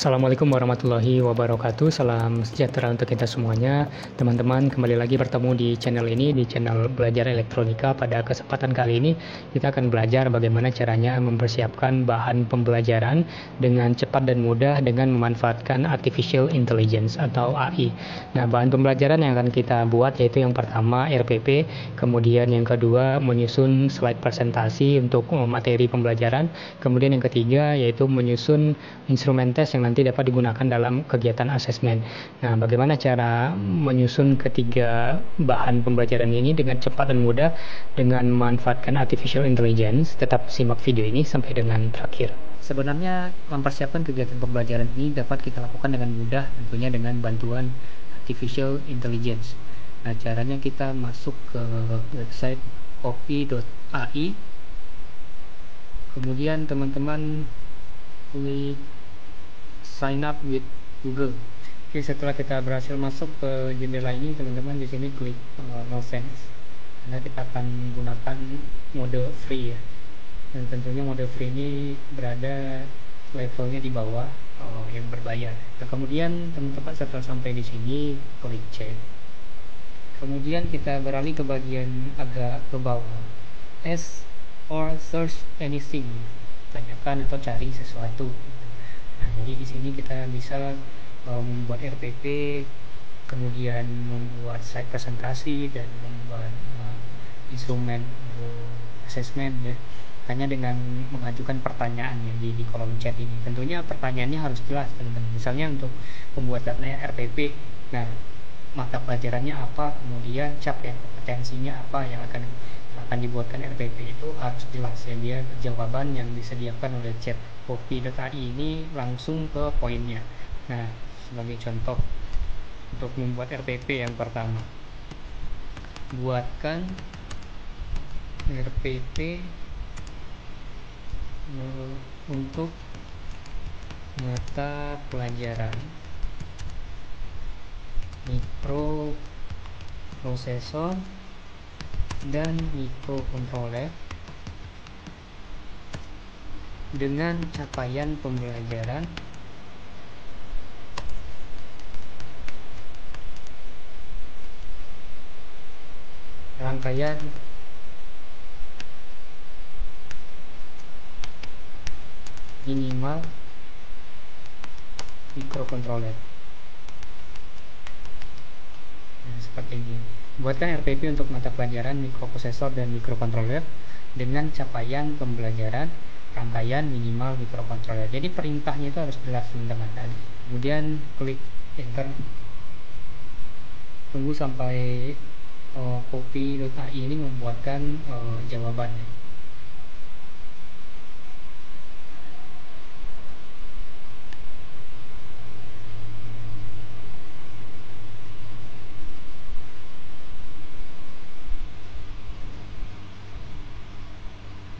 Assalamualaikum warahmatullahi wabarakatuh. Salam sejahtera untuk kita semuanya. Teman-teman, kembali lagi bertemu di channel ini, di channel Belajar Elektronika. Pada kesempatan kali ini, kita akan belajar bagaimana caranya mempersiapkan bahan pembelajaran dengan cepat dan mudah dengan memanfaatkan Artificial Intelligence atau AI. Nah, bahan pembelajaran yang akan kita buat yaitu yang pertama RPP, kemudian yang kedua menyusun slide presentasi untuk materi pembelajaran, kemudian yang ketiga yaitu menyusun instrumen tes yang nanti dapat digunakan dalam kegiatan asesmen. Nah, bagaimana cara menyusun ketiga bahan pembelajaran ini dengan cepat dan mudah dengan memanfaatkan Artificial Intelligence? Tetap simak video ini sampai dengan terakhir. Sebenarnya mempersiapkan kegiatan pembelajaran ini dapat kita lakukan dengan mudah, tentunya dengan bantuan Artificial Intelligence. Nah, caranya kita masuk ke website copy.ai, kemudian teman-teman klik sign up with Google. Oke, setelah kita berhasil masuk ke jendela ini, teman-teman di sini klik no thanks, karena kita akan menggunakan mode free ya. Dan tentunya mode free ini berada levelnya di bawah yang berbayar. Nah, kemudian teman-teman setelah sampai di sini klik check. Kemudian kita beralih ke bagian agak ke bawah, ask or search anything, tanyakan atau cari sesuatu. Nah, jadi di sini kita bisa membuat RPP, kemudian membuat slide presentasi dan membuat instrumen assessment ya, hanya dengan mengajukan pertanyaan ya di kolom chat ini. Tentunya pertanyaannya harus jelas, teman-teman. Misalnya untuk pembuatannya RPP, nah mata pelajarannya apa, kemudian capaian kompetensinya apa yang akan dibuatkan RPP itu harus jelas ya. Dia jawaban yang disediakan oleh chat copy.ai ini langsung ke poinnya. Nah, sebagai contoh untuk membuat RPP yang pertama, buatkan RPP untuk mata pelajaran mikroprosesor dan mikrokontroler dengan capaian pembelajaran rangkaian minimal mikrokontroler. Nah, seperti ini. Buatkan RPP untuk mata pelajaran mikroprosesor dan mikrokontroler dengan capaian pembelajaran rangkaian minimal mikrokontroler. Jadi perintahnya itu harus jelas, teman-teman. Kemudian klik enter. Tunggu sampai copy.ai ini membuatkan jawabannya.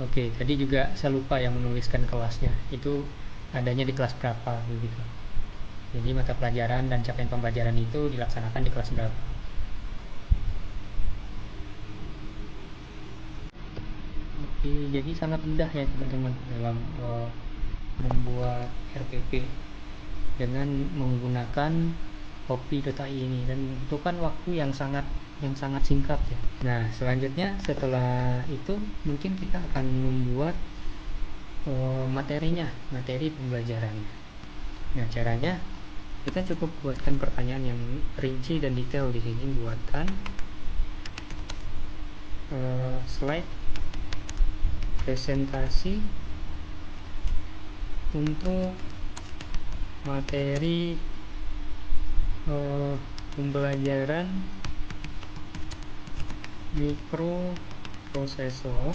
Oke, tadi juga saya lupa yang menuliskan kelasnya. Itu adanya di kelas berapa begitu. Jadi mata pelajaran dan capaian pembelajaran itu dilaksanakan di kelas berapa. Oke, jadi sangat mudah ya teman-teman dalam membuat RPP dengan menggunakan copy.ai ini, dan membutuhkan waktu yang sangat singkat ya. Nah, selanjutnya setelah itu mungkin kita akan membuat materi pembelajarannya. Nah, caranya kita cukup buatkan pertanyaan yang rinci dan detail di sini. Buatkan slide presentasi untuk materi pembelajaran mikroprosesor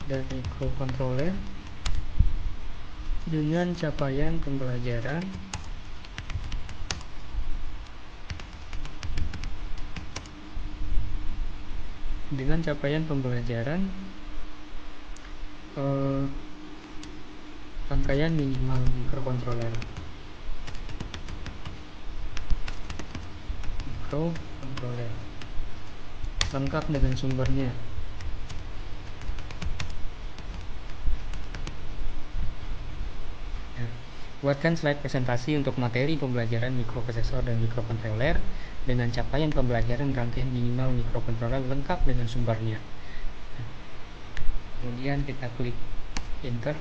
dan mikrokontroler dengan capaian pembelajaran rangkaian minimal mikrokontroler. Lengkap dengan sumbernya. Buatkan slide presentasi untuk materi pembelajaran mikroprosesor dan mikrokontroler dengan capaian pembelajaran rangkaian minimal mikrokontroler lengkap dengan sumbernya. Kemudian kita klik enter.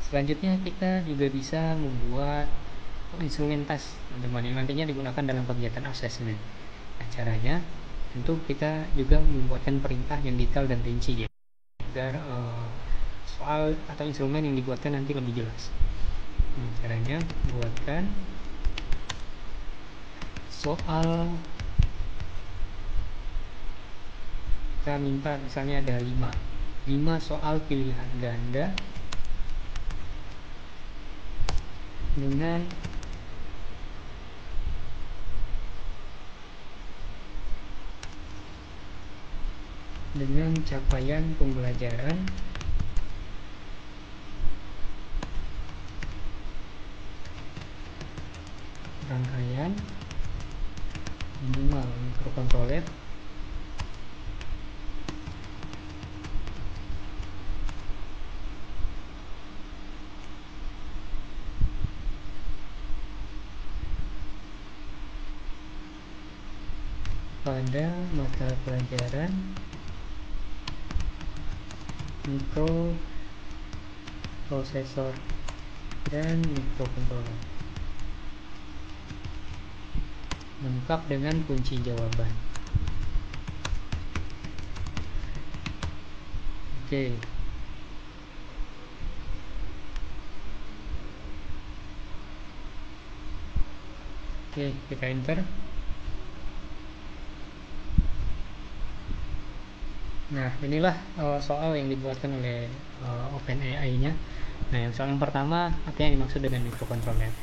Selanjutnya kita juga bisa membuat instrumen tes, teman-teman, yang nantinya digunakan dalam kegiatan asesmen. Nah, caranya tentu kita juga membuatkan perintah yang detail dan rinci ya, agar soal atau instrumen yang dibuatkan nanti lebih jelas. Caranya buatkan soal, kita minta misalnya ada 5 soal pilihan ganda dengan capaian pembelajaran rangkaian minimal mikrokontroler pada mata pelajaran mikroprosesor dan mikrokontroler, lengkap dengan kunci jawaban. Oke. Oke, kita enter. Nah, inilah soal yang dibuatkan oleh OpenAI-nya. Nah, yang soal yang pertama, apa yang dimaksud dengan mikrokontroler?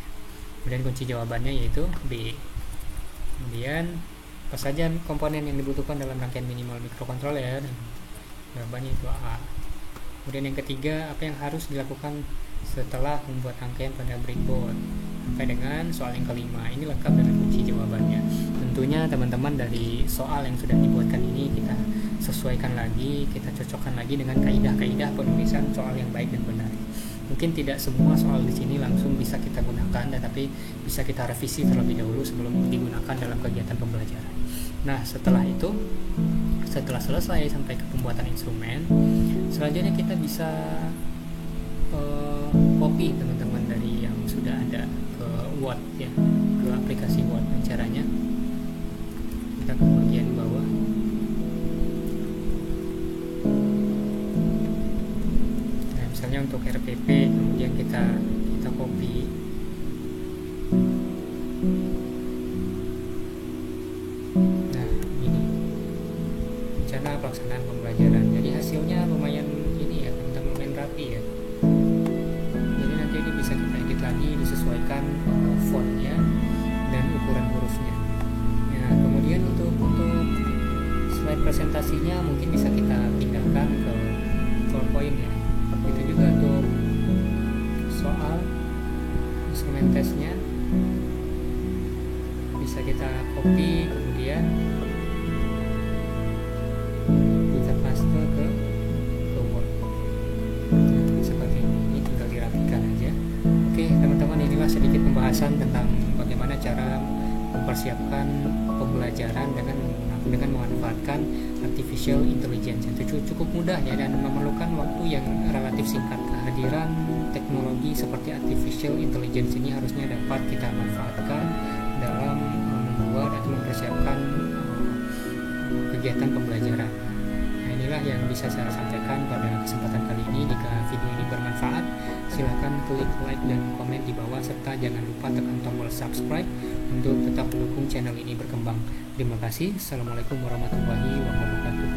Kemudian kunci jawabannya yaitu B. Kemudian apa saja komponen yang dibutuhkan dalam rangkaian minimal mikrokontroler? Jawabannya itu A. Kemudian yang ketiga, apa yang harus dilakukan setelah membuat rangkaian pada breadboard? Sampai dengan soal yang kelima, ini lengkap dengan kunci jawabannya. Tentunya teman-teman dari soal yang sudah dibuatkan ini kita sesuaikan lagi, kita cocokkan lagi dengan kaidah-kaidah penulisan soal yang baik dan benar. Mungkin tidak semua soal di sini langsung bisa kita gunakan, tetapi bisa kita revisi terlebih dahulu sebelum digunakan dalam kegiatan pembelajaran. Nah, setelah itu, setelah selesai sampai ke pembuatan instrumen, selanjutnya kita bisa copy teman-teman dari yang sudah ada ke Word ya, ke aplikasi Word. Caranya kita ke bagian bawah. Nah, misalnya untuk RPP, kemudian kita copy. Nah, ini rencana pelaksanaan pembelajaran. Jadi hasilnya lumayan ini ya, teman-teman, lumayan rapi ya. Jadi nanti ini bisa kita edit lagi, disesuaikan fontnya dan ukuran hurufnya. Nah, kemudian untuk slide presentasinya mungkin bisa kita pindahkan ke PowerPoint ya. Itu juga untuk soal instrumen tesnya bisa kita copy, kemudian kita paste ke Word. Seperti ini, tinggal dirapikan aja. Oke teman-teman, inilah sedikit pembahasan tentang bagaimana cara mempersiapkan pembelajaran dengan memanfaatkan artificial intelligence. Itu cukup mudah ya, dan memerlukan waktu yang relatif singkat. Kehadiran teknologi seperti artificial intelligence ini harusnya dapat kita manfaatkan dalam membuat atau mempersiapkan kegiatan pembelajaran. Nah, inilah yang bisa saya sampaikan pada kesempatan kali ini. Jika video ini bermanfaat, silahkan klik like dan komen di bawah, serta jangan lupa tekan tombol subscribe untuk tetap mendukung channel ini berkembang. Terima kasih. Assalamualaikum warahmatullahi wabarakatuh.